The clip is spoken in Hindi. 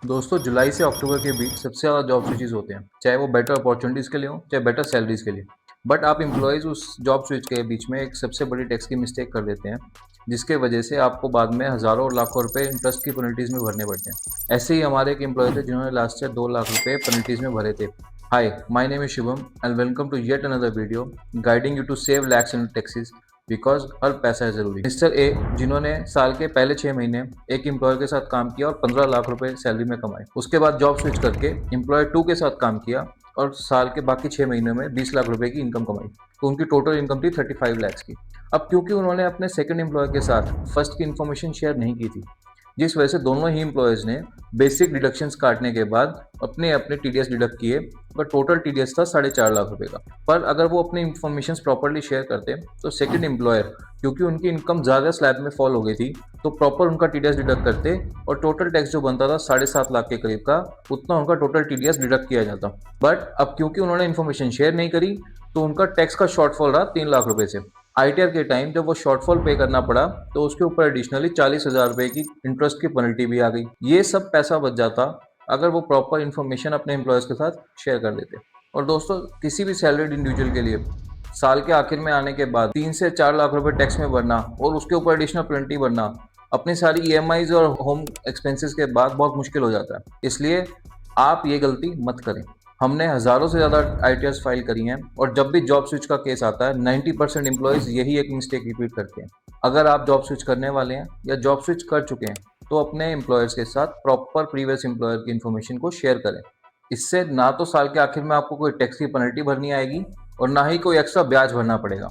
दोस्तों जुलाई से अक्टूबर के बीच सबसे ज़्यादा जॉब स्विचेस होते हैं, चाहे वो बेटर अपॉर्चुनिटीज़ के लिए हो चाहे बेटर सैलरीज के लिए। बट आप एम्प्लॉयज़ उस जॉब स्विच के बीच में एक सबसे बड़ी टैक्स की मिस्टेक कर देते हैं, जिसके वजह से आपको बाद में हज़ारों और लाखों रुपए इंटरेस्ट की पेनल्टीज़ में भरने पड़ते हैं। ऐसे ही हमारे एक एम्प्लॉय थे जिन्होंने लास्ट ईयर 2 लाख रुपए पेनल्टीज़ में भरे थे। Hi, my name is Shubham and welcome to yet another video guiding you to save lakhs in taxes because हर पैसा है ज़रूरी। मिस्टर ए, जिन्होंने साल के पहले 6 महीने एक एम्प्लॉयर के साथ काम किया और 15 लाख रुपए सैलरी में कमाए। उसके बाद जॉब स्विच करके एम्प्लॉयर 2 के साथ काम किया और साल के बाकी 6 महीनों में 20 लाख रुपए की इनकम कमाई। तो उनकी टोटल इनकम थी 35 लैक्स की। अब क्योंकि उन्होंने अपने सेकंड एम्प्लॉयर के साथ फर्स्ट की इन्फॉर्मेशन शेयर नहीं की थी, जिस वजह से दोनों ही एम्प्लॉयज़ ने बेसिक डिडक्शंस काटने के बाद अपने अपने टीडीएस डिडक्ट किए और टोटल टीडीएस था 4.5 लाख रुपए का। पर अगर वो अपनी इन्फॉर्मेशन प्रॉपरली शेयर करते तो सेकंड एम्प्लॉयर, क्योंकि उनकी इनकम ज़्यादा स्लैब में फॉल हो गई थी, तो प्रॉपर उनका टीडीएस डिडक्ट करते और टोटल टैक्स जो बनता था 7.5 लाख के करीब का, उतना उनका टोटल टीडीएस डिडक्ट किया जाता। बट अब क्योंकि उन्होंने इन्फॉर्मेशन शेयर नहीं करी, तो उनका टैक्स का शॉर्टफॉल रहा 3 लाख रुपए से। आईटीआर के टाइम जब वो शॉर्टफॉल पे करना पड़ा, तो उसके ऊपर एडिशनली 40,000 रुपए की इंटरेस्ट की पेनल्टी भी आ गई। ये सब पैसा बच जाता अगर वो प्रॉपर इन्फॉर्मेशन अपने एम्प्लॉयज़ के साथ शेयर कर देते। और दोस्तों, किसी भी सैलरीड इंडिविजुअल के लिए साल के आखिर में आने के बाद 3 से 4 लाख रुपए टैक्स में भरना और उसके ऊपर एडिशनल पेनल्टी भरना अपनी सारी ईएमआईज और होम एक्सपेंसेस के बाद बहुत मुश्किल हो जाता है। इसलिए आप ये गलती मत करें। हमने हज़ारों से ज़्यादा आईटीआर्स फाइल करी हैं और जब भी जॉब स्विच का केस आता है 90% एम्प्लॉयज़ यही एक मिस्टेक रिपीट करते हैं। अगर आप जॉब स्विच करने वाले हैं या जॉब स्विच कर चुके हैं, तो अपने एम्प्लॉयर्स के साथ प्रॉपर प्रीवियस एम्प्लॉयर की इन्फॉर्मेशन को शेयर करें। इससे ना तो साल के आखिर में आपको कोई टैक्स की पेनल्टी भरनी आएगी और ना ही कोई एक्स्ट्रा ब्याज भरना पड़ेगा।